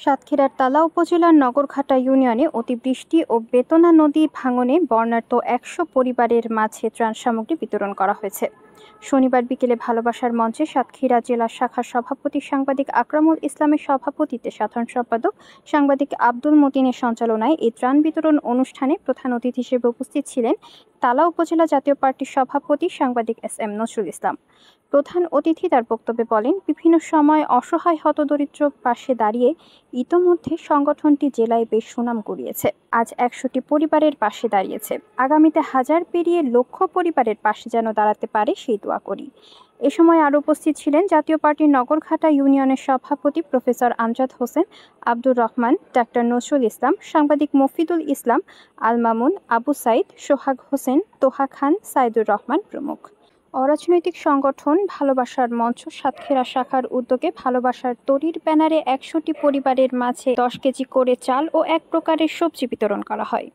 সাতক্ষীরার তালা উপজেলার নগরঘাটা ইউনিয়নে অতিবৃষ্টি ও বেতনা নদী ভাঙনে বন্যার্ত ১০০ পরিবারের মাঝে ত্রাণ সামগ্রী বিতরণ করা হয়েছে। শনিবার বিকেলে ভালোবাসার মঞ্চে সাতক্ষীরা জেলা শাখার সভাপতি সাংবাদিক আকরামুল ইসলামের সভাপতিত্বে সাধারণ সম্পাদক সাংবাদিক আব্দুল মতিনের সঞ্চালনায় এই ত্রাণ বিতরণ অনুষ্ঠানে প্রধান অতিথি হিসেবে উপস্থিত ছিলেন তালা উপজেলা জাতীয় পার্টির সভাপতি সাংবাদিক এস.এম. নজরুল ইসলাম। প্রধান অতিথি তার বক্তব্যে বলেন, বিভিন্ন সময় অসহায় হতদরিদ্র পাশে দাঁড়িয়ে ইতোমধ্যে সংগঠনটি জেলায় বেশ সুনাম কুড়িয়েছে। আজ ১০০টি পরিবারের পাশে দাঁড়িয়েছে। আগামীতে হাজার পেরিয়ে লক্ষ পরিবারের পাশে যেন দাঁড়াতে পারে সেই দোয়া করি। এ সময় আরও উপস্থিত ছিলেন জাতীয় পার্টির নগরঘাটা ইউনিয়নের সভাপতি প্রফেসর আমজাদ হোসেন, আব্দুর রহমান, ডাক্তার নজরুল ইসলাম, সাংবাদিক মফিদুল ইসলাম, আল মামুন, আবু সাইদ, সোহাগ হোসেন, তোহা খান, সাইদুর রহমান প্রমুখ। অরাজনৈতিক সংগঠন ভালোবাসার মঞ্চ সাতক্ষীরা শাখার উদ্যোগে ভালোবাসার তরীর ব্যানারে ১০০টি পরিবারের মাঝে ১০ কেজি করে চাল ও এক প্রকারের সবজি বিতরণ করা হয়।